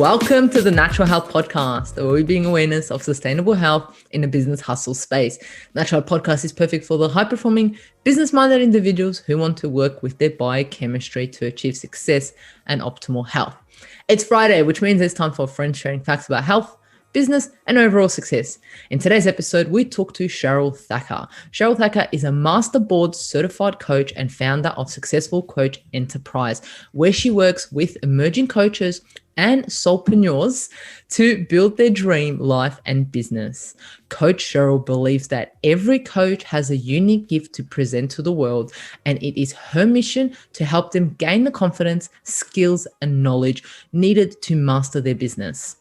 Welcome to the Natural Health Podcast, where we bring awareness of sustainable health in a business hustle space. Natural Health Podcast is perfect for the high-performing, business-minded individuals who want to work with their biochemistry to achieve success and optimal health. It's Friday, which means it's time for friends sharing facts about health, business, and overall success. In today's episode, we talk to Cheryl Thacker. Cheryl Thacker is a master board certified coach and founder of Successful Coach Enterprise, where she works with emerging coaches and solopreneurs to build their dream life and business. Coach Cheryl believes that every coach has a unique gift to present to the world, and it is her mission to help them gain the confidence, skills, and knowledge needed to master their business.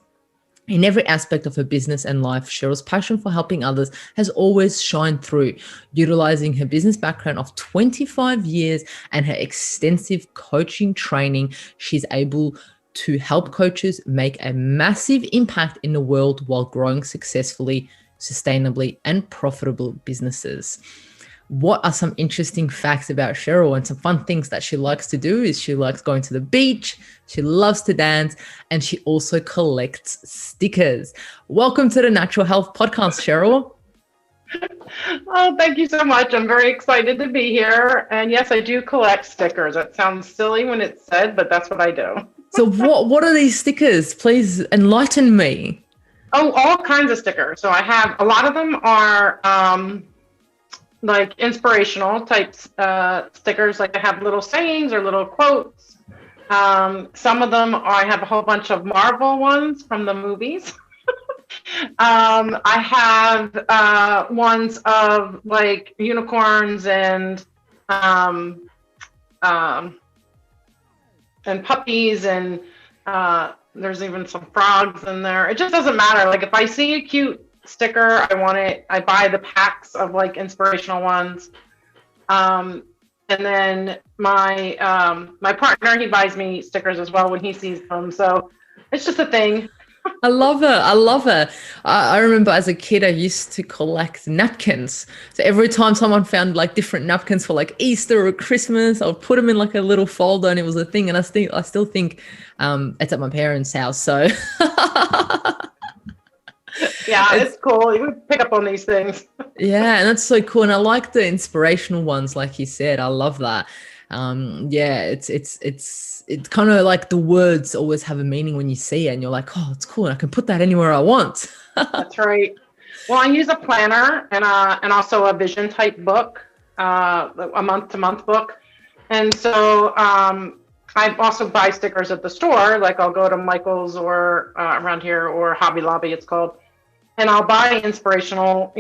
In every aspect of her business and life, Cheryl's passion for helping others has always shined through. Utilizing her business background of 25 years and her extensive coaching training, she's able to help coaches make a massive impact in the world while growing successfully, sustainably, and profitable businesses. What are some interesting facts about Cheryl and some fun things that she likes to do is she likes going to the beach, she loves to dance, and she also collects stickers. Welcome to the Natural Health Podcast, Cheryl. Oh, thank you so much. I'm very excited to be here. And yes, I do collect stickers. That sounds silly when it's said, but that's what I do. So what are these stickers? Please enlighten me. Oh, all kinds of stickers. So I have, a lot of them are like inspirational type stickers, like I have little sayings or little quotes. Some of them I have a whole bunch of Marvel ones from the movies. I have ones of like unicorns and puppies, and there's even some frogs in there. It just doesn't matter. Like if I see a cute sticker, I want it. I buy the packs of like inspirational ones. And then my partner, he buys me stickers as well when he sees them. So it's just a thing. I love it. I remember as a kid, I used to collect napkins. So every time someone found like different napkins for like Easter or Christmas, I would put them in like a little folder, and it was a thing. And I still think it's at my parents' house. So yeah, it's cool. You would pick up on these things. Yeah, and that's so cool. And I like the inspirational ones, like you said. I love that. Yeah, it's kind of like the words always have a meaning when you see it, and you're like, oh, it's cool. And I can put that anywhere I want. That's right. Well, I use a planner and also a vision type book, a month-to-month book. And so I also buy stickers at the store. Like I'll go to Michael's or around here, or Hobby Lobby, it's called. And I'll buy inspirational,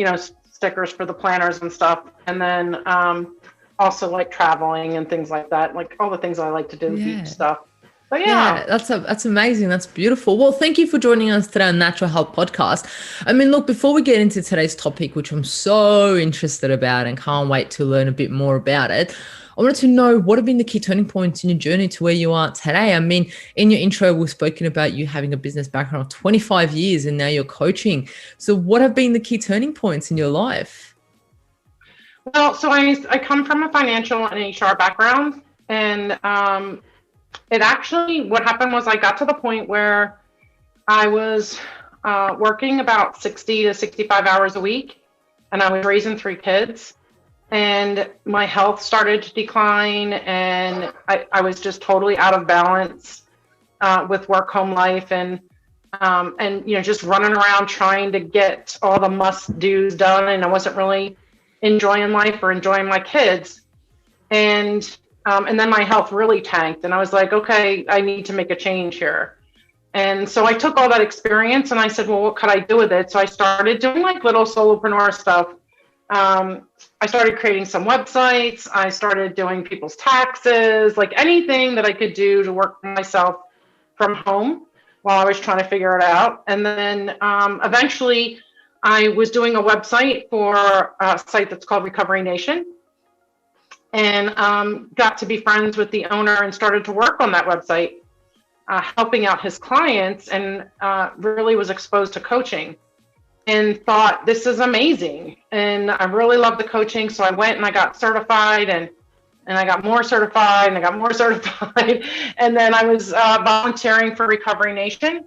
stickers for the planners and stuff. And then also like traveling and things like that, like all the things I like to do, beach stuff. But yeah, that's amazing. That's beautiful. Well, thank you for joining us today on Natural Health Podcast. I mean, look, before we get into today's topic, which I'm so interested about and can't wait to learn a bit more about it, I wanted to know, what have been the key turning points in your journey to where you are today? I mean, in your intro, we've spoken about you having a business background of 25 years and now you're coaching. So what have been the key turning points in your life? Well, so I come from a financial and HR background, and it actually, what happened was I got to the point where I was working about 60 to 65 hours a week, and I was raising 3 kids, and my health started to decline, and I was just totally out of balance with work-home life, and just running around trying to get all the must-dos done, and I wasn't really enjoying life or enjoying my kids. And then my health really tanked, and I was like, okay, I need to make a change here. And so I took all that experience and I said, well, what could I do with it? So I started doing like little solopreneur stuff. I started creating some websites. I started doing people's taxes, like anything that I could do to work for myself from home while I was trying to figure it out. And then eventually I was doing a website for a site that's called Recovery Nation, and got to be friends with the owner and started to work on that website, helping out his clients, and really was exposed to coaching and thought, this is amazing. And I really love the coaching. So I went and I got certified, and and I got more certified, and I got more certified. And then I was volunteering for Recovery Nation.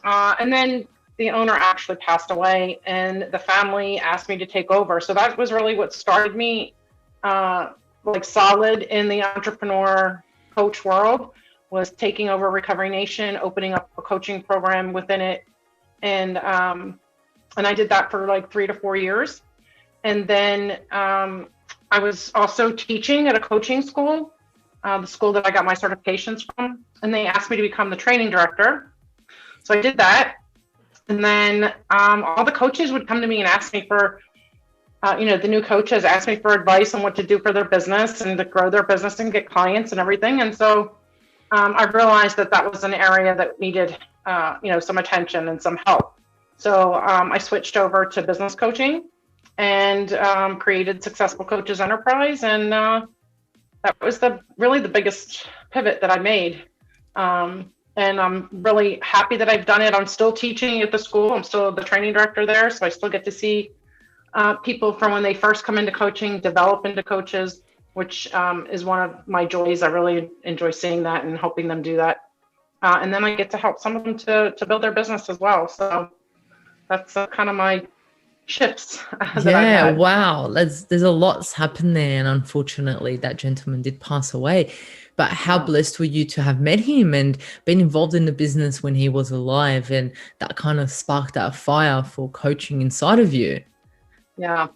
And then the owner actually passed away, and the family asked me to take over. So that was really what started me like solid in the entrepreneur coach world, was taking over Recovery Nation, opening up a coaching program within it. And I did that for like 3 to 4 years. And then I was also teaching at a coaching school, the school that I got my certifications from, and they asked me to become the training director. So I did that. And then all the coaches would come to me and ask me for, the new coaches asked me for advice on what to do for their business and to grow their business and get clients and everything. And so I realized that that was an area that needed, some attention and some help. So I switched over to business coaching and created Successful Coaches Enterprise. And that was really the biggest pivot that I made. And I'm really happy that I've done it. I'm still teaching at the school. I'm still the training director there. So I still get to see people from when they first come into coaching, develop into coaches, which is one of my joys. I really enjoy seeing that and helping them do that. And then I get to help some of them to build their business as well. So that's kind of my shifts. Yeah, wow. There's a lot's happened there. And unfortunately, that gentleman did pass away. But how blessed were you to have met him and been involved in the business when he was alive? And that kind of sparked that fire for coaching inside of you. Yeah,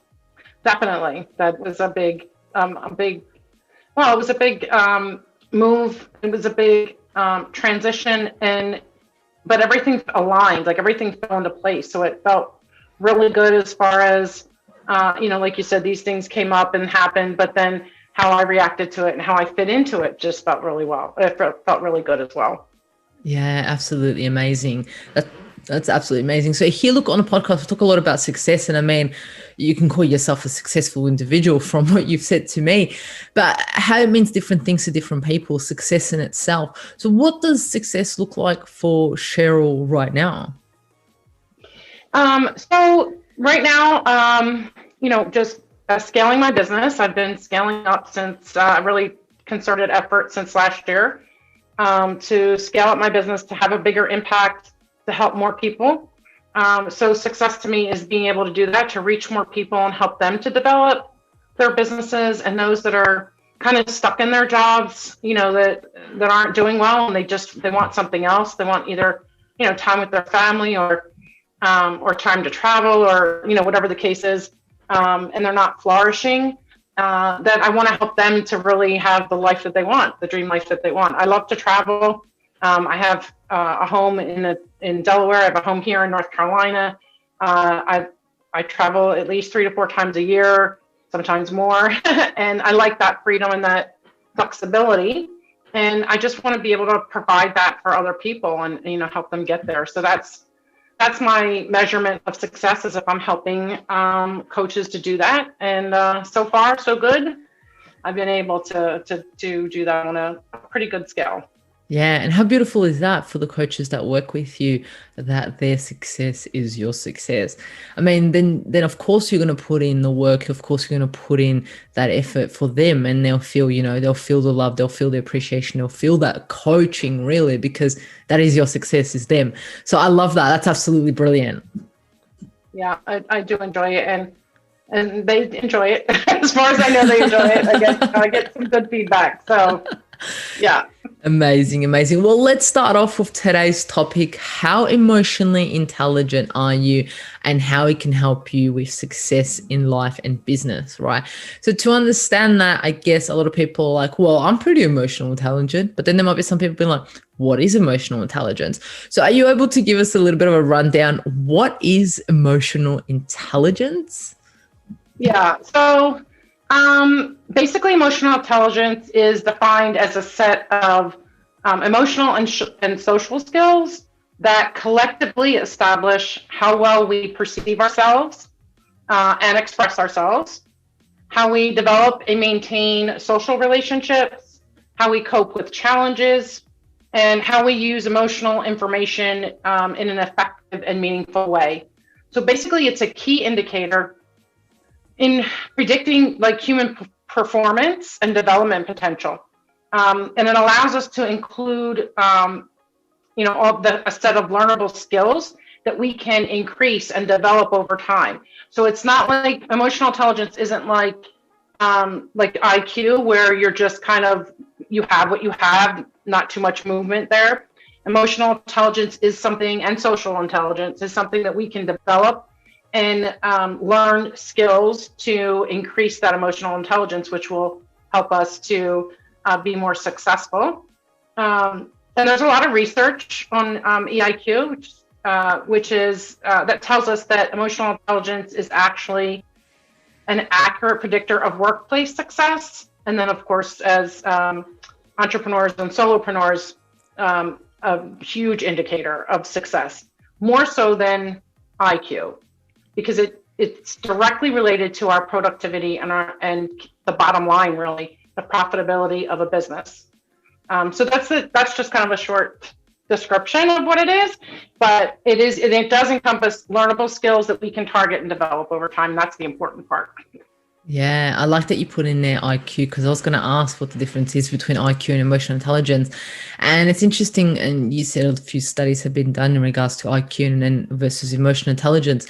definitely. That was a big it was a big move. It was a big transition, but everything aligned, like everything fell into place. So it felt really good as far as, like you said, these things came up and happened, but then how I reacted to it and how I fit into it just felt really well. It felt really good as well. Yeah, absolutely amazing. That's absolutely amazing. So here, look, on a podcast, we talk a lot about success. And I mean, you can call yourself a successful individual from what you've said to me, but how it means different things to different people, success in itself. So what does success look like for Cheryl right now? So right now, just scaling my business. I've been scaling up since really concerted effort since last year to scale up my business, to have a bigger impact, to help more people. So success to me is being able to do that, to reach more people and help them to develop their businesses, and those that are kind of stuck in their jobs, that aren't doing well, and they want something else. They want either, time with their family or time to travel, or, whatever the case is. And they're not flourishing, that I want to help them to really have the life that they want, the dream life that they want. I love to travel. I have a home in Delaware. I have a home here in North Carolina. I travel at least 3 to 4 times a year, sometimes more. And I like that freedom and that flexibility. And I just want to be able to provide that for other people and, help them get there. So that's my measurement of success, is if I'm helping coaches to do that. And so far, so good. I've been able to do that on a pretty good scale. Yeah. And how beautiful is that for the coaches that work with you, that their success is your success? I mean, then of course you're going to put in the work. Of course, you're going to put in that effort for them, and they'll feel, they'll feel the love, they'll feel the appreciation, they'll feel that coaching, really, because that is your success, is them. So I love that. That's absolutely brilliant. Yeah, I do enjoy it. And they enjoy it. As far as I know, they enjoy it. I get some good feedback. So yeah. Amazing. Well, let's start off with today's topic. How emotionally intelligent are you, and how it can help you with success in life and business, right? So to understand that, I guess a lot of people are like, well, I'm pretty emotional intelligent, but then there might be some people being like, what is emotional intelligence? So are you able to give us a little bit of a rundown? What is emotional intelligence? Yeah. So basically, emotional intelligence is defined as a set of emotional and social skills that collectively establish how well we perceive ourselves and express ourselves, how we develop and maintain social relationships, how we cope with challenges, and how we use emotional information in an effective and meaningful way. So basically, it's a key indicator in predicting like human performance and development potential. And it allows us to include, a set of learnable skills that we can increase and develop over time. So it's not like emotional intelligence isn't like IQ, where you're just kind of, you have what you have, not too much movement there. Emotional intelligence is something, and social intelligence is something that we can develop and learn skills to increase that emotional intelligence, which will help us to be more successful. And there's a lot of research on EIQ, which is that tells us that emotional intelligence is actually an accurate predictor of workplace success. And then, of course, as entrepreneurs and solopreneurs, a huge indicator of success, more so than IQ, because it's directly related to our productivity and the bottom line, really, the profitability of a business. So that's just kind of a short description of what it is, but it does encompass learnable skills that we can target and develop over time. That's the important part. Yeah, I like that you put in there IQ, because I was going to ask what the difference is between IQ and emotional intelligence. And it's interesting, and you said a few studies have been done in regards to IQ and then versus emotional intelligence.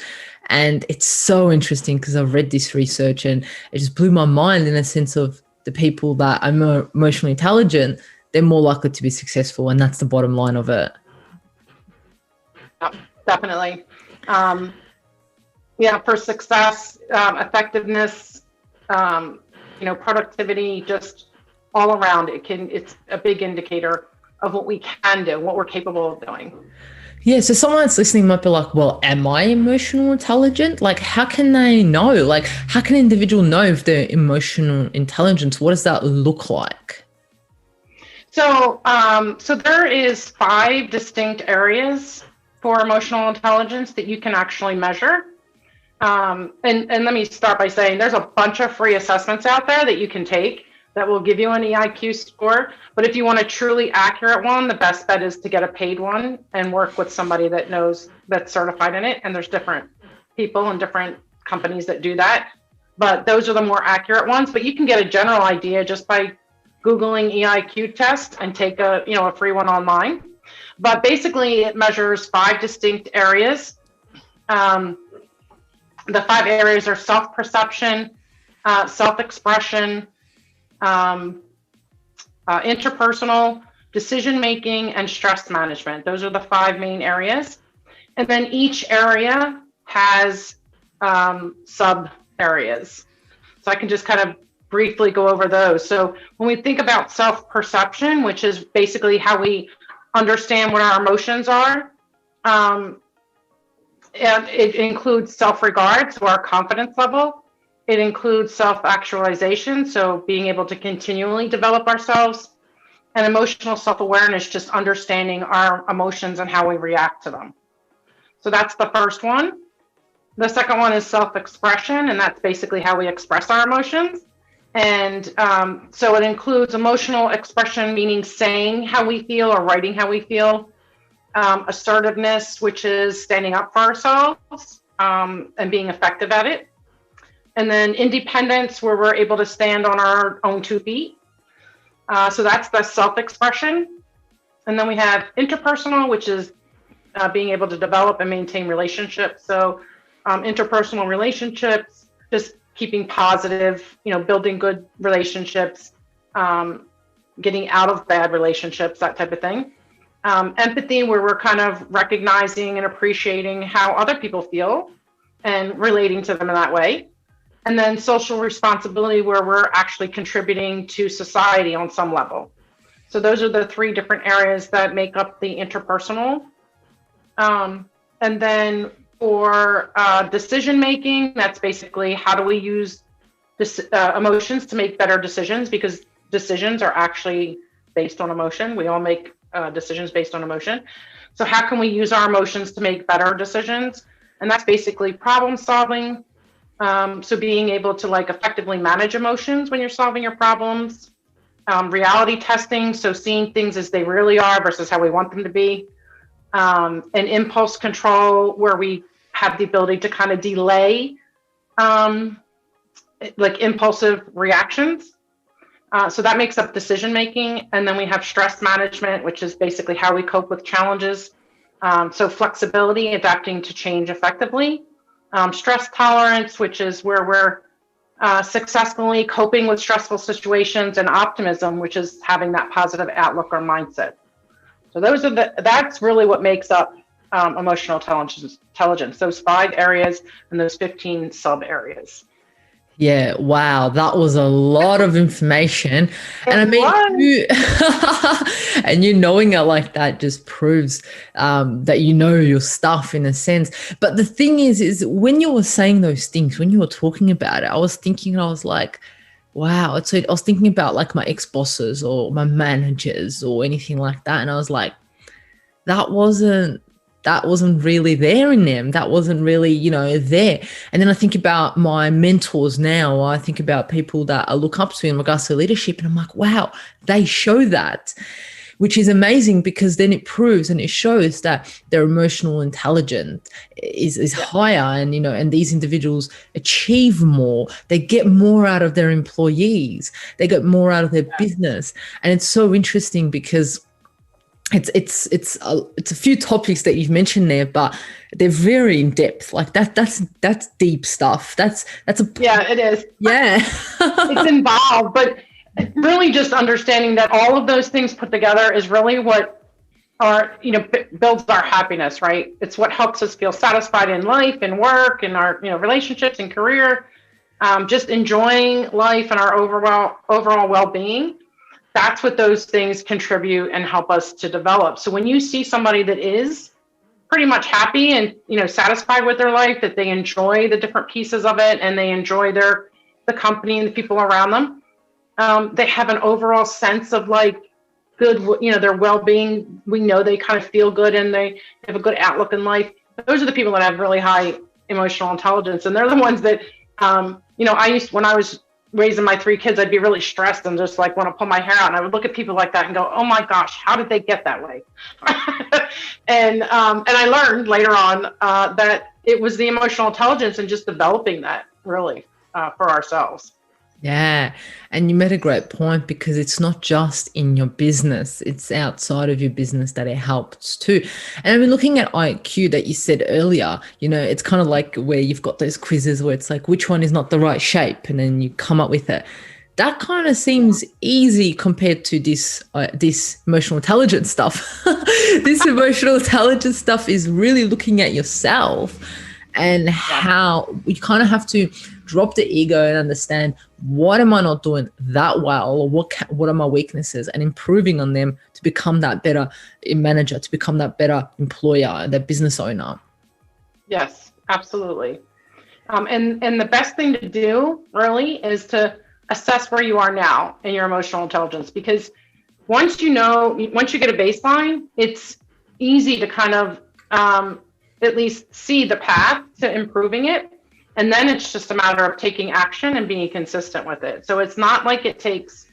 And it's so interesting because I've read this research and it just blew my mind, in a sense of the people that are more emotionally intelligent, they're more likely to be successful. And that's the bottom line of it. Yeah, definitely. For success, effectiveness, productivity, just all around, it's a big indicator of what we can do, what we're capable of doing. Yeah, so someone that's listening might be like, well, am I emotional intelligent? Like, how can they know? Like, how can an individual know if they're emotional intelligence? What does that look like? So there is 5 distinct areas for emotional intelligence that you can actually measure. And let me start by saying there's a bunch of free assessments out there that you can take that will give you an EIQ score. But if you want a truly accurate one, the best bet is to get a paid one and work with somebody that's certified in it. And there's different people and different companies that do that. But those are the more accurate ones. But you can get a general idea just by Googling EIQ test and take a free one online. But basically it measures 5 distinct areas. The 5 areas are self-perception, self-expression, interpersonal, decision-making, and stress management. Those are the 5 main areas. And then each area has sub areas. So I can just kind of briefly go over those. So when we think about self-perception, which is basically how we understand what our emotions are, and it includes self-regard, so our confidence level. It includes self-actualization, so being able to continually develop ourselves, and emotional self-awareness, just understanding our emotions and how we react to them. So that's the first one. The second one is self-expression, and that's basically how we express our emotions. And so it includes emotional expression, meaning saying how we feel or writing how we feel. Assertiveness, which is standing up for ourselves and being effective at it. And then independence, where we're able to stand on our own 2 feet. So that's the self-expression. And then we have interpersonal, which is being able to develop and maintain relationships. So interpersonal relationships, just keeping positive, building good relationships, getting out of bad relationships, that type of thing. Empathy, where we're kind of recognizing and appreciating how other people feel and relating to them in that way. And then social responsibility, where we're actually contributing to society on some level. So those are the 3 different areas that make up the interpersonal. And then for decision-making, that's basically how do we use emotions to make better decisions, because decisions are actually based on emotion. We all make decisions based on emotion. So how can we use our emotions to make better decisions? And that's basically problem solving. So being able to effectively manage emotions when you're solving your problems. Reality testing, so seeing things as they really are versus how we want them to be. And impulse control, where we have the ability to kind of delay like impulsive reactions. So that makes up decision making. And then we have stress management, which is basically how we cope with challenges. So flexibility, adapting to change effectively. Stress tolerance, which is where we're successfully coping with stressful situations, and optimism, which is having that positive outlook or mindset. So that's really what makes up emotional intelligence, those 5 areas and those 15 sub areas. Yeah, wow, that was a lot of information. And I mean, you knowing it like that just proves that you know your stuff in a sense. But the thing is when you were saying those things, when you were talking about it, I was thinking, I was like, wow. So I was thinking about like my ex-bosses or my managers or anything like that. And I was like, that wasn't really there in them. That wasn't really, there. And then I think about my mentors now. I think about people that I look up to in regards to leadership, and I'm like, wow, they show that, which is amazing, because then it proves and it shows that their emotional intelligence is higher, and and these individuals achieve more. They get more out of their employees. They get more out of their business. And it's so interesting because it's a few topics that you've mentioned there, but they're very in depth. Like that's deep stuff. That's it is. Yeah. It's involved, but really just understanding that all of those things put together is really what builds our happiness, right? It's what helps us feel satisfied in life and work and our relationships and career, just enjoying life and our overall well-being. That's what those things contribute and help us to develop. So when you see somebody that is pretty much happy and satisfied with their life, that they enjoy the different pieces of it and they enjoy the company and the people around them, they have an overall sense of like good, their well-being. We know they kind of feel good and they have a good outlook in life. Those are the people that have really high emotional intelligence, and they're the ones that when I was raising my 3 kids, I'd be really stressed and just like want to pull my hair out. And I would look at people like that and go, oh my gosh, how did they get that way? And I learned later on that it was the emotional intelligence and just developing that really for ourselves. Yeah. And you made a great point, because it's not just in your business, it's outside of your business that it helps too. And I mean, looking at IQ that you said earlier, it's kind of like where you've got those quizzes where it's like, which one is not the right shape? And then you come up with it. That kind of seems easy compared to this emotional intelligence stuff. This emotional intelligence stuff is really looking at yourself and how you kind of have to drop the ego and understand, what am I not doing that well, or what are my weaknesses, and improving on them to become that better manager, to become that better employer, that business owner. Yes, absolutely. And the best thing to do really is to assess where you are now in your emotional intelligence, because once you get a baseline, it's easy to kind of at least see the path to improving it. And then it's just a matter of taking action and being consistent with it. So it's not like it takes,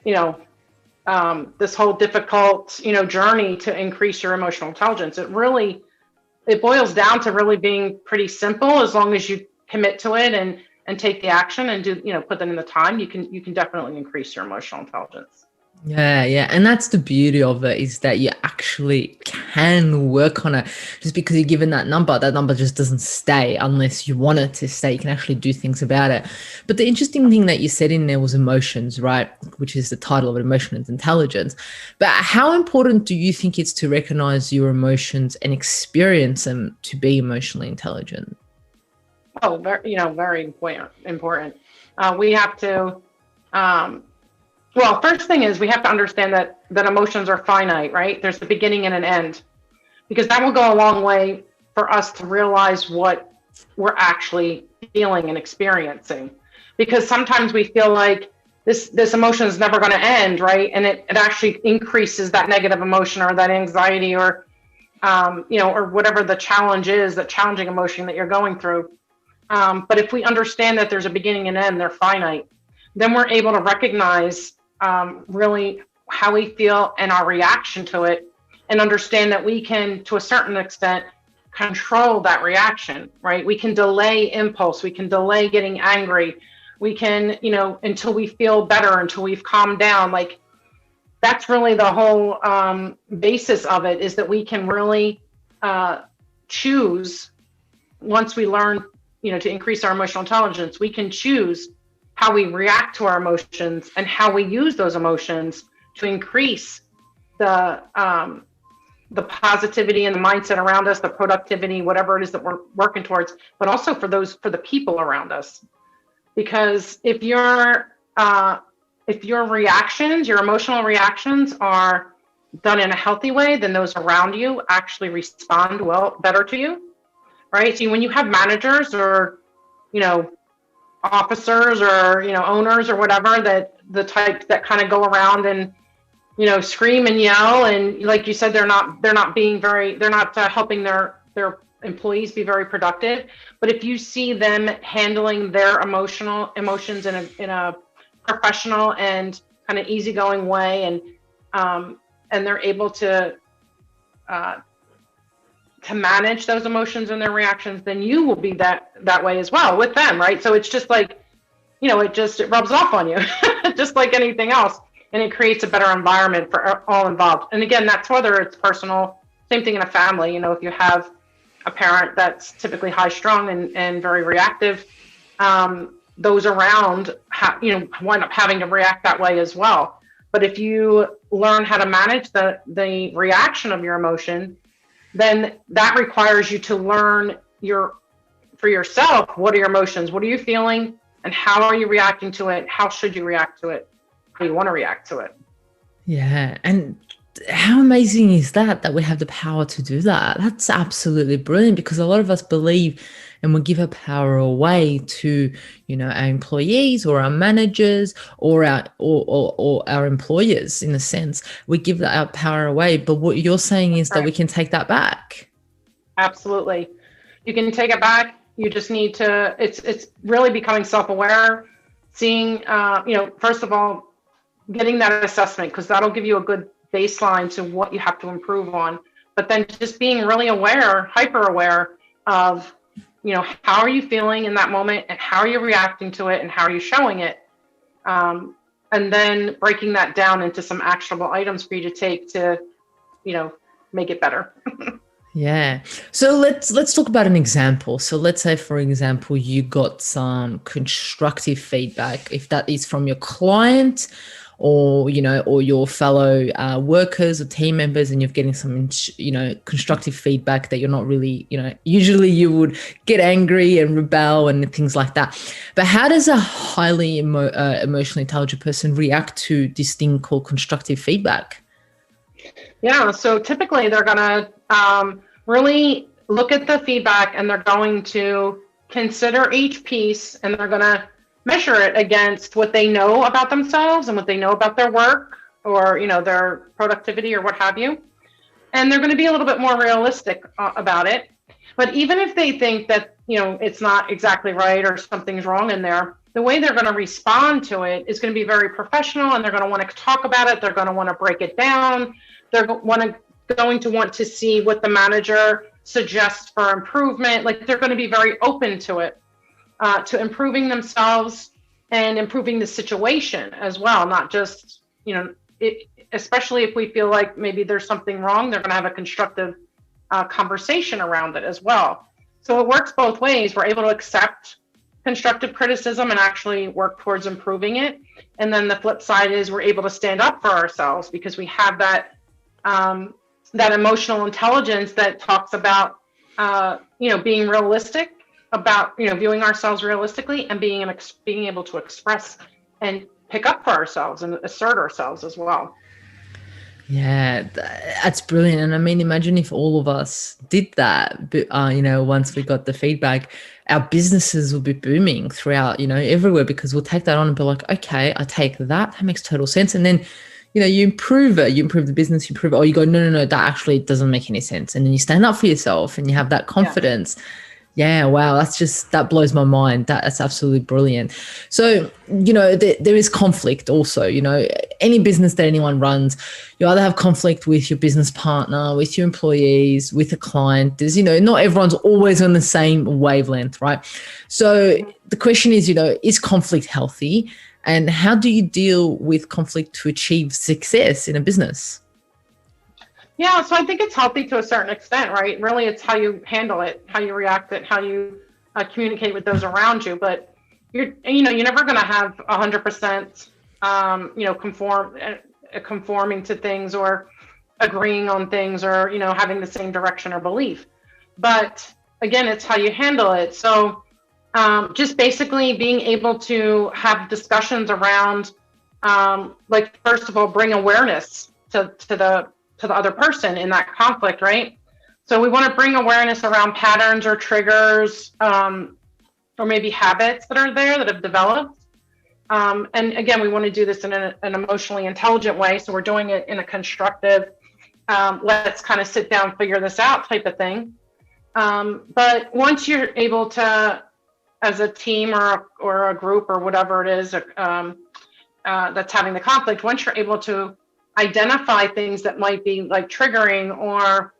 this whole difficult, journey to increase your emotional intelligence. It boils down to really being pretty simple. As long as you commit to it and take the action and do, put them in the time, you can definitely increase your emotional intelligence. Yeah. And that's the beauty of it, is that you actually can work on it. Just because you're given that number just doesn't stay unless you want it to stay. You can actually do things about it. But the interesting thing that you said in there was emotions, right? Which is the title of it, emotional intelligence. But how important do you think it's to recognize your emotions and experience them to be emotionally intelligent? Oh, very important. We have to, well, first thing is we have to understand that emotions are finite, right? There's a beginning and an end, because that will go a long way for us to realize what we're actually feeling and experiencing. Because sometimes we feel like this emotion is never going to end, right? And it actually increases that negative emotion or that anxiety or, or whatever the challenge is, that challenging emotion that you're going through. But if we understand that there's a beginning and end, they're finite, then we're able to recognize really how we feel and our reaction to it, and understand that we can, to a certain extent, control that reaction, right? We can delay impulse. We can delay getting angry. We can, until we feel better, until we've calmed down. Like, that's really the whole basis of it, is that we can really choose, once we learn, to increase our emotional intelligence, we can choose how we react to our emotions and how we use those emotions to increase the positivity and the mindset around us, the productivity, whatever it is that we're working towards, but also for the people around us. Because if your reactions, your emotional reactions, are done in a healthy way, then those around you actually respond better to you, right? So when you have managers or, officers or, owners or whatever, that the type that kind of go around and, scream and yell, and like you said, they're not helping their employees be very productive. But if you see them handling their emotions in a professional and kind of easygoing way, and they're able to manage those emotions and their reactions, then you will be that way as well with them, right? So it's just like, it rubs off on you, just like anything else. And it creates a better environment for all involved. And again, that's whether it's personal, same thing in a family. If you have a parent that's typically high strung and very reactive, those around, wind up having to react that way as well. But if you learn how to manage the reaction of your emotion, then that requires you to learn for yourself, what are your emotions? What are you feeling? And how are you reacting to it? How should you react to it? How you want to react to it? Yeah. And how amazing is that we have the power to do that? That's absolutely brilliant, because a lot of us believe and we give our power away to, our employees or our managers or our employers. In a sense, we give our power away. But what you're saying is that we can take that back. Absolutely. You can take it back. You just need to, it's really becoming self-aware, seeing, first of all, getting that assessment, because that'll give you a good baseline to what you have to improve on. But then just being really aware, hyper aware of, how are you feeling in that moment, and how are you reacting to it, and how are you showing it? And then breaking that down into some actionable items for you to take to, make it better. Yeah. So let's talk about an example. So let's say, for example, you got some constructive feedback, if that is from your client or, or your fellow workers or team members, and you're getting some, constructive feedback that you're not really, usually you would get angry and rebel and things like that. But how does a highly emotionally intelligent person react to this thing called constructive feedback? Yeah. So typically they're going to really look at the feedback, and they're going to consider each piece, and they're going to measure it against what they know about themselves and what they know about their work, or their productivity or what have you. And they're going to be a little bit more realistic about it. But even if they think that it's not exactly right or something's wrong in there, the way they're going to respond to it is going to be very professional, and they're going to want to talk about it. They're going to want to break it down. They're going to want to see what the manager suggests for improvement. Like, they're going to be very open to it, to improving themselves and improving the situation as well. Not just, especially if we feel like maybe there's something wrong, they're going to have a constructive conversation around it as well. So it works both ways. We're able to accept constructive criticism and actually work towards improving it. And then the flip side is we're able to stand up for ourselves, because we have that emotional intelligence that talks about, being realistic, about, viewing ourselves realistically, and being able to express and pick up for ourselves and assert ourselves as well. Yeah, that's brilliant. And I mean, imagine if all of us did that, but, once we got the feedback, our businesses will be booming throughout, everywhere, because we'll take that on and be like, okay, I take that. That makes total sense. And then, you improve it, you improve the business, you improve it, or you go, no, that actually doesn't make any sense. And then you stand up for yourself and you have that confidence. Yeah, wow, that blows my mind. That's absolutely brilliant. So, there is conflict also. Any business that anyone runs, you either have conflict with your business partner, with your employees, with a client. There's, not everyone's always on the same wavelength, right? So the question is conflict healthy? And how do you deal with conflict to achieve success in a business? Yeah, so I think it's healthy to a certain extent, right? Really, it's how you handle it, how you react it, how you communicate with those around you. But you're never going to have 100%, conforming to things or agreeing on things or having the same direction or belief. But again, it's how you handle it. So just basically being able to have discussions around, like first of all, bring awareness to the other person in that conflict, right? So we want to bring awareness around patterns or triggers, or maybe habits that are there that have developed. And again, we want to do this in an emotionally intelligent way. So we're doing it in a constructive, let's kind of sit down, figure this out type of thing. But once you're able to, as a team or a group or whatever it is that's having the conflict, once you're able to identify things that might be like triggering or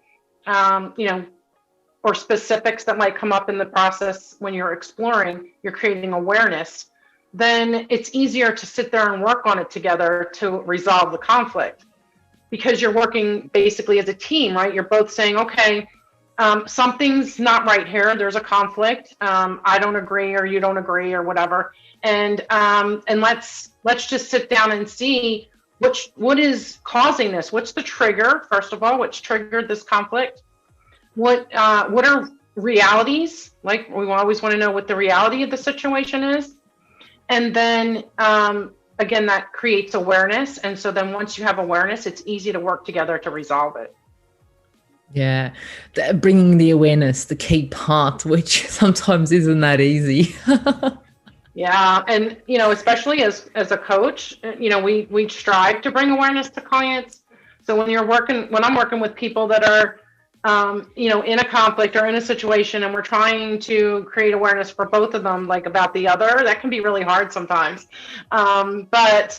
or specifics that might come up in the process when you're exploring, you're creating awareness, then it's easier to sit there and work on it together to resolve the conflict, because you're working basically as a team, right? You're both saying, okay, something's not right here, there's a conflict, I don't agree or you don't agree or whatever, and let's just sit down and see what is causing this? What's the trigger, first of all, which triggered this conflict? What are realities? Like, we always want to know what the reality of the situation is. And then, again, that creates awareness. And so then once you have awareness, it's easy to work together to resolve it. Yeah, bringing the awareness, the key part, which sometimes isn't that easy. Yeah, and especially as a coach, we strive to bring awareness to clients. So when I'm working with people that are, in a conflict or in a situation, and we're trying to create awareness for both of them, like about the other, that can be really hard sometimes. But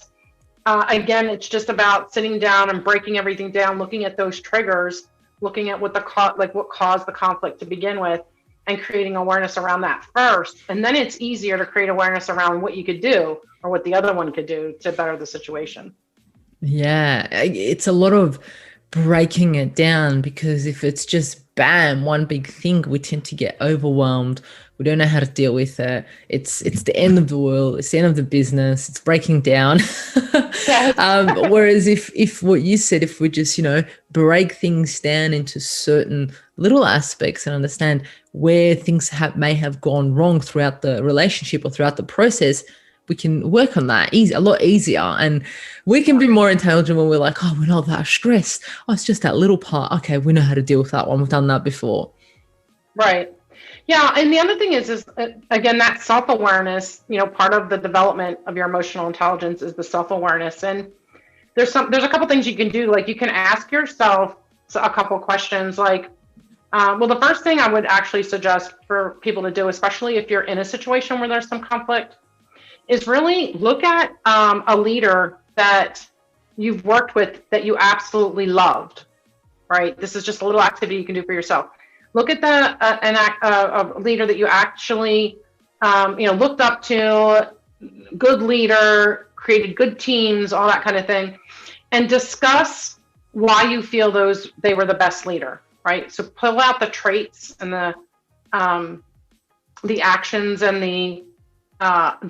again, it's just about sitting down and breaking everything down, looking at those triggers, looking at what caused the conflict to begin with, and creating awareness around that first. And then it's easier to create awareness around what you could do or what the other one could do to better the situation. Yeah, it's a lot of breaking it down, because if it's just bam, one big thing, we tend to get overwhelmed. We don't know how to deal with it. It's the end of the world. It's the end of the business. It's breaking down. Whereas if what you said, if we just, break things down into certain little aspects and understand where things may have gone wrong throughout the relationship or throughout the process, we can work on that a lot easier. And we can be more intelligent when we're like, oh, we're not that stressed. Oh, it's just that little part. Okay, we know how to deal with that one. We've done that before. Right. Yeah. And the other thing is again, that self-awareness, part of the development of your emotional intelligence is the self-awareness. And there's a couple things you can do. Like, you can ask yourself a couple questions, like, well, the first thing I would actually suggest for people to do, especially if you're in a situation where there's some conflict, is really look at a leader that you've worked with that you absolutely loved, right? This is just a little activity you can do for yourself. Look at a leader that you actually, looked up to, good leader, created good teams, all that kind of thing, and discuss why you feel they were the best leader, right? So pull out the traits and the actions and the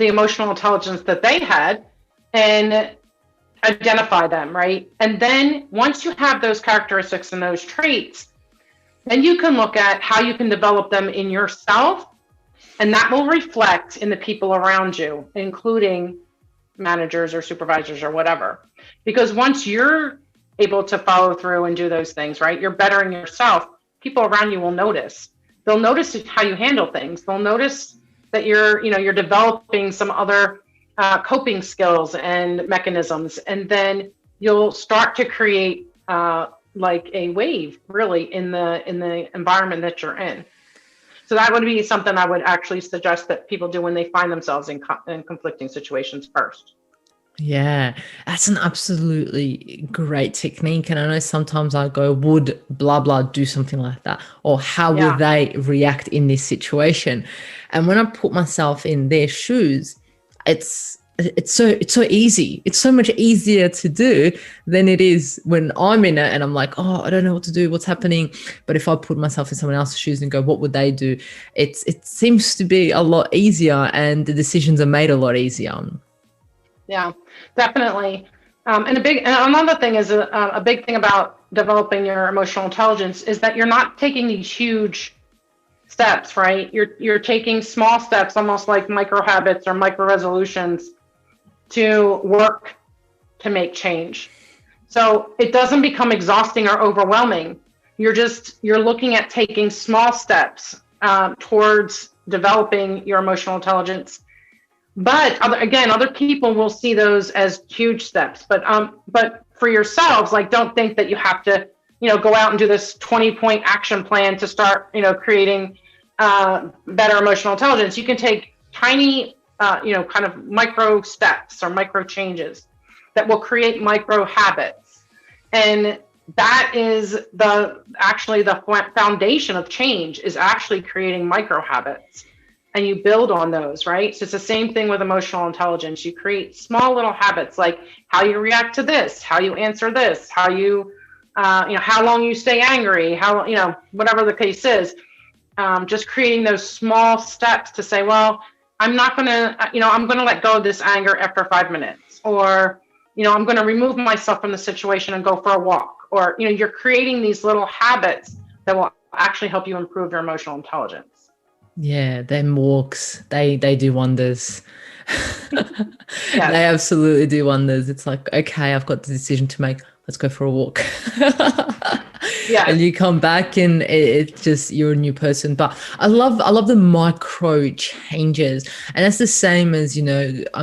emotional intelligence that they had, and identify them, right? And then once you have those characteristics and those traits, then you can look at how you can develop them in yourself, and that will reflect in the people around you, including managers or supervisors or whatever. Because once you're able to follow through and do those things, right, you're bettering yourself, people around you will notice. They'll notice how you handle things. They'll notice that you're developing some other coping skills and mechanisms, and then you'll start to create like a wave, really, in the environment that you're in. So that would be something I would actually suggest that people do when they find themselves in conflicting situations first. Yeah, that's an absolutely great technique. And I know sometimes I go, would blah, blah do something like that? Or how will Yeah. they react in this situation? And when I put myself in their shoes, it's so easy. It's so much easier to do than it is when I'm in it and I'm like, oh, I don't know what to do, what's happening. But if I put myself in someone else's shoes and go, what would they do? It seems to be a lot easier and the decisions are made a lot easier. Yeah, definitely. And another thing is a big thing about developing your emotional intelligence is that you're not taking these huge steps, right? You're taking small steps, almost like micro habits or micro resolutions to work to make change. So it doesn't become exhausting or overwhelming. You're looking at taking small steps towards developing your emotional intelligence. But other people will see those as huge steps. But for yourselves, like, don't think that you have to, go out and do this 20-point action plan to start, creating better emotional intelligence. You can take tiny, kind of micro steps or micro changes that will create micro habits. And that is actually the foundation of change, is actually creating micro habits. And you build on those, right? So it's the same thing with emotional intelligence. You create small little habits, like how you react to this, how you answer this, how you, how long you stay angry, how, whatever the case is. Just creating those small steps to say, well, I'm not going to, I'm going to let go of this anger after 5 minutes, or, I'm going to remove myself from the situation and go for a walk, or, you're creating these little habits that will actually help you improve your emotional intelligence. Yeah, them walks, they do wonders. Yes. They absolutely do wonders. It's like, okay, I've got the decision to make. Let's go for a walk. Yeah. And you come back and it's just, you're a new person. But I love the micro changes. And that's the same as, I'm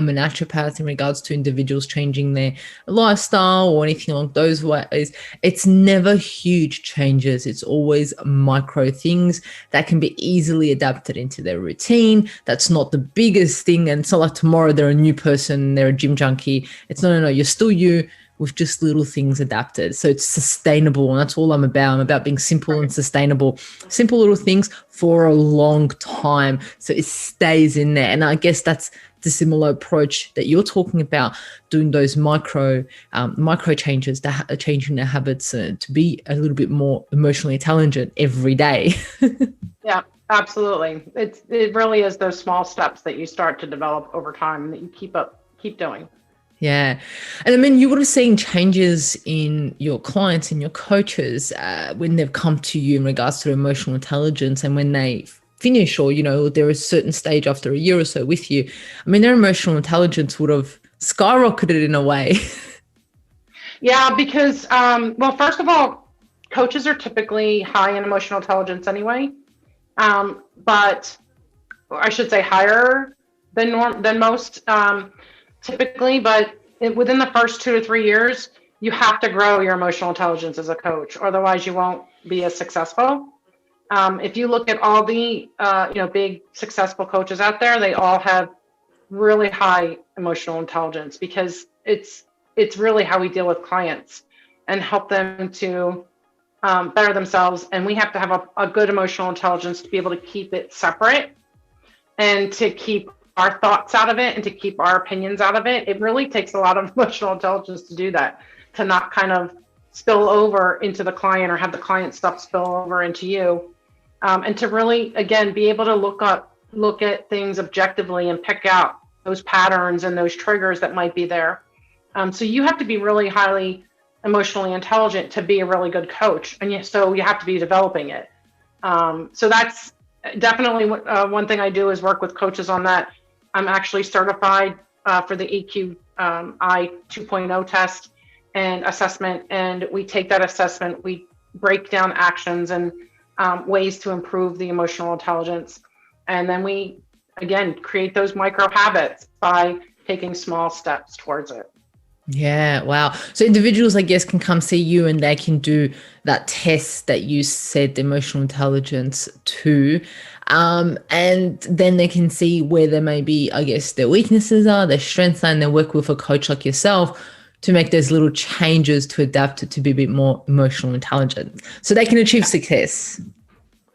a naturopath in regards to individuals changing their lifestyle or anything along those ways. It's never huge changes. It's always micro things that can be easily adapted into their routine. That's not the biggest thing. And it's not like tomorrow they're a new person, they're a gym junkie. It's no, you're still you, with just little things adapted. So it's sustainable. And that's all I'm about. I'm about being simple and sustainable. Simple little things for a long time. So it stays in there. And I guess that's the similar approach that you're talking about, doing those micro changes, changing their habits to be a little bit more emotionally intelligent every day. Yeah, absolutely. It really is those small steps that you start to develop over time and that you keep doing. Yeah. And I mean, you would have seen changes in your clients and your coaches when they've come to you in regards to emotional intelligence, and when they finish, or, they're a certain stage after a year or so with you. I mean, their emotional intelligence would have skyrocketed in a way. Yeah, because, well, first of all, coaches are typically high in emotional intelligence anyway. But I should say higher than most. Typically, but within the first 2 to 3 years, you have to grow your emotional intelligence as a coach, otherwise you won't be as successful. If you look at all the big successful coaches out there, they all have really high emotional intelligence, because it's really how we deal with clients and help them to better themselves. And we have to have a good emotional intelligence to be able to keep it separate and to keep our thoughts out of it and to keep our opinions out of it. It really takes a lot of emotional intelligence to do that, to not kind of spill over into the client or have the client stuff spill over into you. And to really, again, be able to look at things objectively and pick out those patterns and those triggers that might be there. So you have to be really highly emotionally intelligent to be a really good coach. And so you have to be developing it. So that's definitely one thing I do, is work with coaches on that. I'm actually certified for the EQ I 2.0 test and assessment. And we take that assessment, we break down actions and ways to improve the emotional intelligence. And then we, again, create those micro habits by taking small steps towards it. Yeah, wow. So individuals, I guess, can come see you and they can do that test that you said, the emotional intelligence too. And then they can see where there may be, I guess, their weaknesses are, their strengths are, and they work with a coach like yourself to make those little changes to adapt it to be a bit more emotional intelligent so they can achieve success.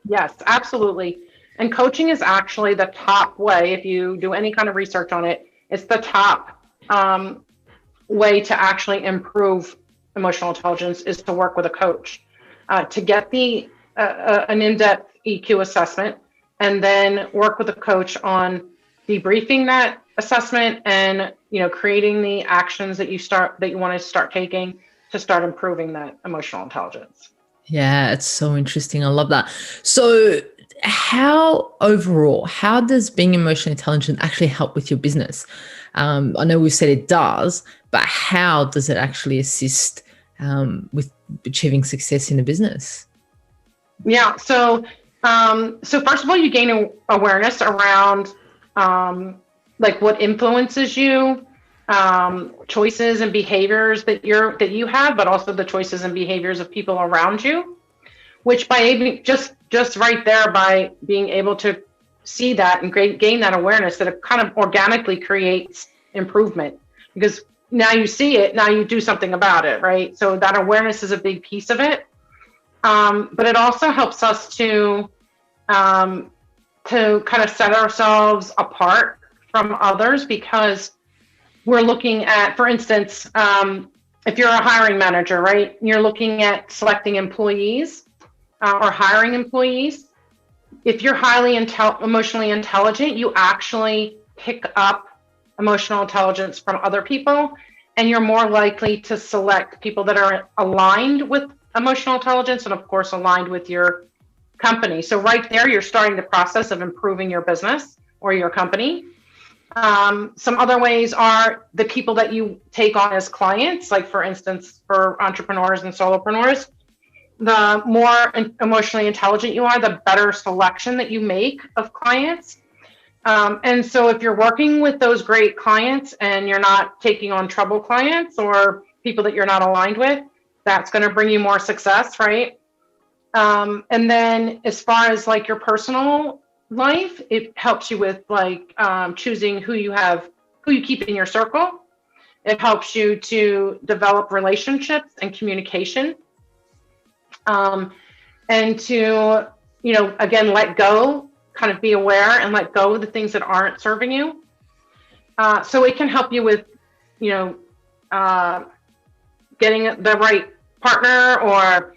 Yes, absolutely. And coaching is actually the top way, if you do any kind of research on it, it's the top way to actually improve emotional intelligence is to work with a coach, to get an in-depth EQ assessment, and then work with a coach on debriefing that assessment and creating the actions that you want to start taking to start improving that emotional intelligence. Yeah, it's so interesting. I love that. So, how does being emotionally intelligent actually help with your business? I know we've said it does, but how does it actually assist with achieving success in a business? Yeah. So first of all, you gain awareness around like what influences you, choices and behaviors that you have, but also the choices and behaviors of people around you. Which by just right there, by being able to see that and gain that awareness, that it kind of organically creates improvement, because now you see it, now you do something about it, right? So that awareness is a big piece of it. But it also helps us um, to kind of set ourselves apart from others, because we're looking at, for instance, if you're a hiring manager, right? You're looking at selecting employees or hiring employees. If you're emotionally intelligent, you actually pick up emotional intelligence from other people, and you're more likely to select people that are aligned with emotional intelligence and, of course, aligned with your company. So right there, you're starting the process of improving your business or your company. Some other ways are the people that you take on as clients, like, for instance, for entrepreneurs and solopreneurs, the more emotionally intelligent you are, the better selection that you make of clients. And so if you're working with those great clients and you're not taking on trouble clients or people that you're not aligned with, that's going to bring you more success, right? And then as far as like your personal life, it helps you with like choosing who you keep in your circle. It helps you to develop relationships and communication. And to, again, let go, kind of be aware and let go of the things that aren't serving you. So it can help you with, getting the right partner, or,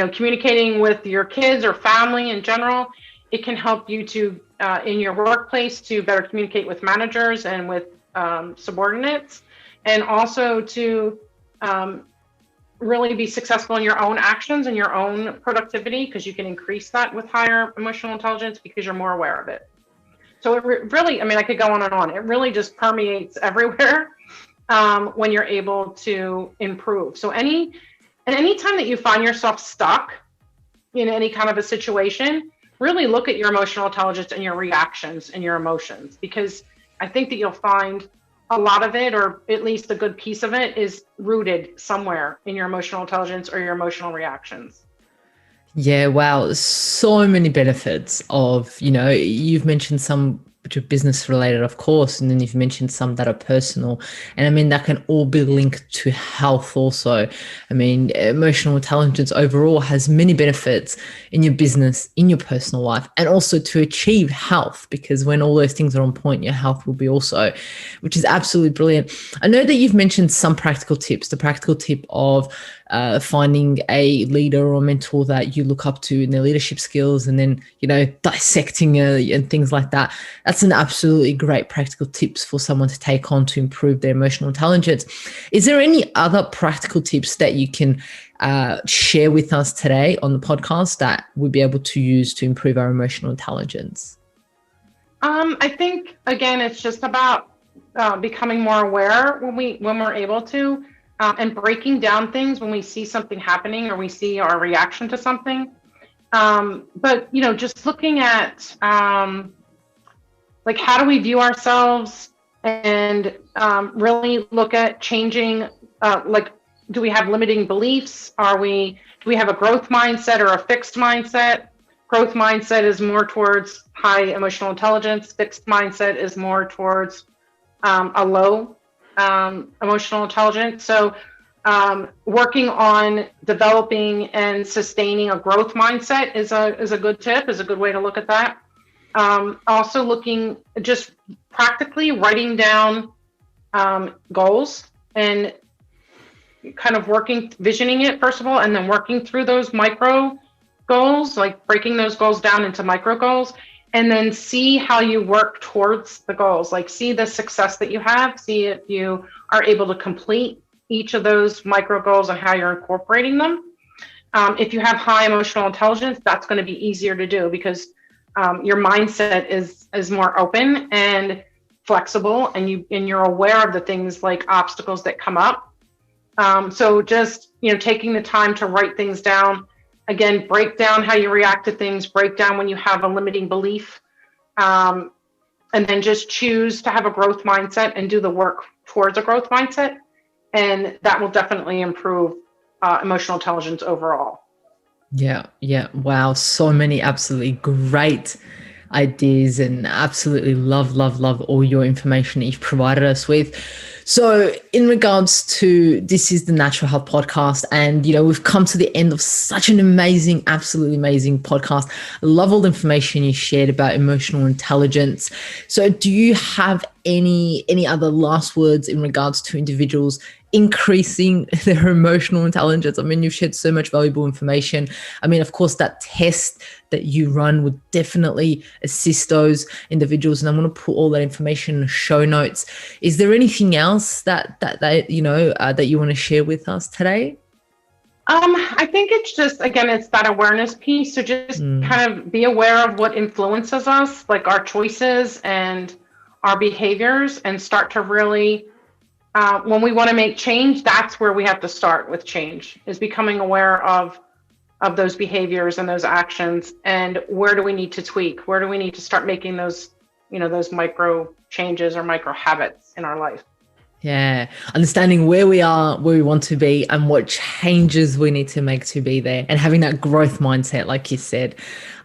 communicating with your kids or family in general. It can help you to, in your workplace, to better communicate with managers and with subordinates, and also to really be successful in your own actions and your own productivity, because you can increase that with higher emotional intelligence because you're more aware of it. So it really, I mean, I could go on and on. It really just permeates everywhere when you're able to improve. So any time that you find yourself stuck in any kind of a situation, really look at your emotional intelligence and your reactions and your emotions, because I think that you'll find a lot of it, or at least a good piece of it, is rooted somewhere in your emotional intelligence or your emotional reactions. Yeah, wow. So many benefits of, you've mentioned some which are business related, of course, and then you've mentioned some that are personal. And I mean, that can all be linked to health also. I mean, emotional intelligence overall has many benefits in your business, in your personal life, and also to achieve health, because when all those things are on point, your health will be also, which is absolutely brilliant. I know that you've mentioned some practical tips, the practical tip of finding a leader or mentor that you look up to in their leadership skills, and then, dissecting and things like that. That's an absolutely great practical tips for someone to take on to improve their emotional intelligence. Is there any other practical tips that you can share with us today on the podcast that we'll be able to use to improve our emotional intelligence? I think, again, it's just about becoming more aware when we're able to, and breaking down things when we see something happening or we see our reaction to something. But just looking at like, how do we view ourselves and really look at changing, like, do we have limiting beliefs? Do we have a growth mindset or a fixed mindset? Growth mindset is more towards high emotional intelligence. Fixed mindset is more towards a low emotional intelligence. So working on developing and sustaining a growth mindset is a good tip, is a good way to look at that. Also looking, just practically writing down goals and kind of visioning it first of all, and then working through those micro goals, like breaking those goals down into micro goals, and then see how you work towards the goals. Like, see the success that you have, see if you are able to complete each of those micro goals and how you're incorporating them. If you have high emotional intelligence, that's going to be easier to do because your mindset is more open and flexible, and you're aware of the things like obstacles that come up. So just, taking the time to write things down. Again, break down how you react to things, break down when you have a limiting belief, and then just choose to have a growth mindset and do the work towards a growth mindset. And that will definitely improve emotional intelligence overall. Yeah. Wow. So many absolutely great ideas, and absolutely love all your information that you've provided us with. So in regards to, this is the Natural Health Podcast, and we've come to the end of such an amazing, absolutely amazing podcast. I love all the information you shared about emotional intelligence. So do you have any other last words in regards to individuals increasing their emotional intelligence? I mean, you've shared so much valuable information. I mean, of course, that test that you run would definitely assist those individuals, and I'm going to put all that information in the show notes. Is there anything else that you want to share with us today? I think it's just, again, it's that awareness piece. So just kind of be aware of what influences us, like our choices and our behaviors, and start to really, when we want to make change, that's where we have to start with change, is becoming aware of those behaviors and those actions, and where do we need to tweak? Where do we need to start making those, those micro changes or micro habits in our life? Yeah. Understanding where we are, where we want to be, and what changes we need to make to be there, and having that growth mindset, like you said.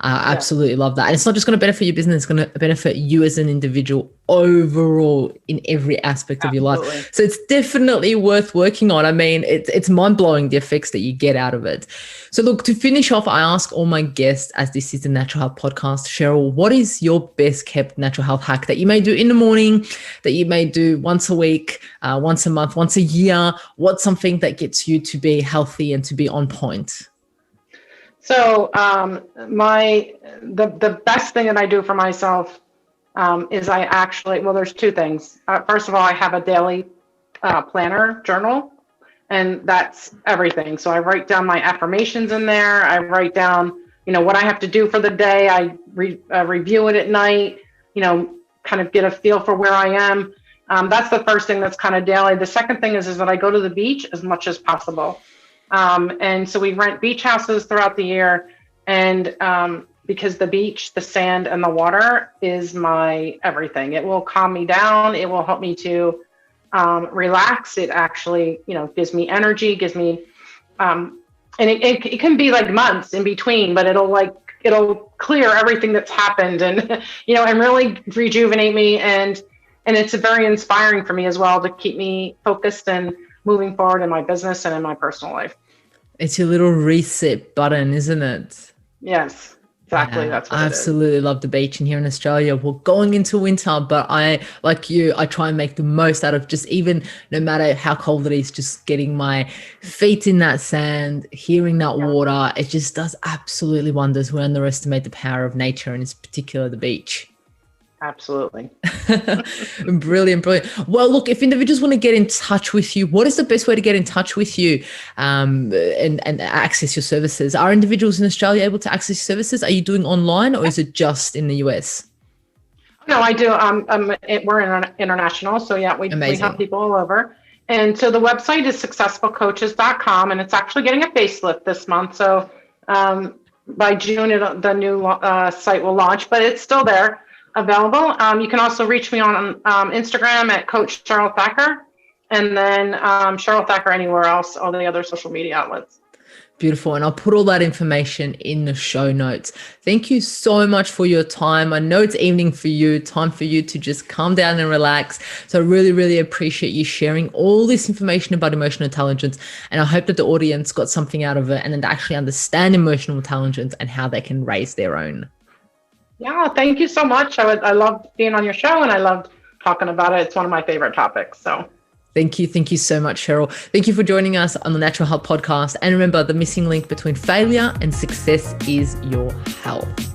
Absolutely love that. And it's not just going to benefit your business, it's going to benefit you as an individual overall in every aspect of your life. So it's definitely worth working on. I mean, it's mind-blowing the effects that you get out of it. So look, to finish off, I ask all my guests, as this is the Natural Health Podcast, Cheryl, what is your best kept natural health hack that you may do in the morning, that you may do once a week, once a month, once a year? What's something that gets you to be healthy and to be on point? So the best thing that I do for myself is I actually, well, there's two things. First of all, I have a daily planner journal, and that's everything. So I write down my affirmations in there. I write down, what I have to do for the day. I review it at night, kind of get a feel for where I am. That's the first thing that's kind of daily. The second thing is that I go to the beach as much as possible. And so we rent beach houses throughout the year, and because the beach, the sand, and the water is my everything. It will calm me down. It will help me to relax. It actually, gives me energy, gives me, and it can be like months in between, but it'll clear everything that's happened, and and really rejuvenate me, and it's very inspiring for me as well to keep me focused and moving forward in my business and in my personal life. It's your little reset button, isn't it? Yes, exactly. Yeah, that's what I absolutely love the beach. And here in Australia, we're going into winter, but I, like you, I try and make the most out of just, even no matter how cold it is, just getting my feet in that sand, hearing that water. It just does absolutely wonders. We underestimate the power of nature, and in particular the beach. Absolutely. Brilliant. Well, look, if individuals want to get in touch with you, what is the best way to get in touch with you and access your services? Are individuals in Australia able to access your services? Are you doing online, or is it just in the US? No, I do. We're international. So yeah, we have people all over. And so the website is successfulcoaches.com, and it's actually getting a facelift this month. So by June, the new site will launch, but it's still there. available. You can also reach me on Instagram at Coach Cheryl Thacker, and then Cheryl Thacker anywhere else, all the other social media outlets. Beautiful. And I'll put all that information in the show notes. Thank you so much for your time. I know it's evening for you, time for you to just calm down and relax. So I really, really appreciate you sharing all this information about emotional intelligence. And I hope that the audience got something out of it and then to actually understand emotional intelligence and how they can raise their own. Yeah, thank you so much. I loved being on your show, and I loved talking about it. It's one of my favorite topics. So thank you. Thank you so much, Cheryl. Thank you for joining us on the Natural Health Podcast. And remember, the missing link between failure and success is your health.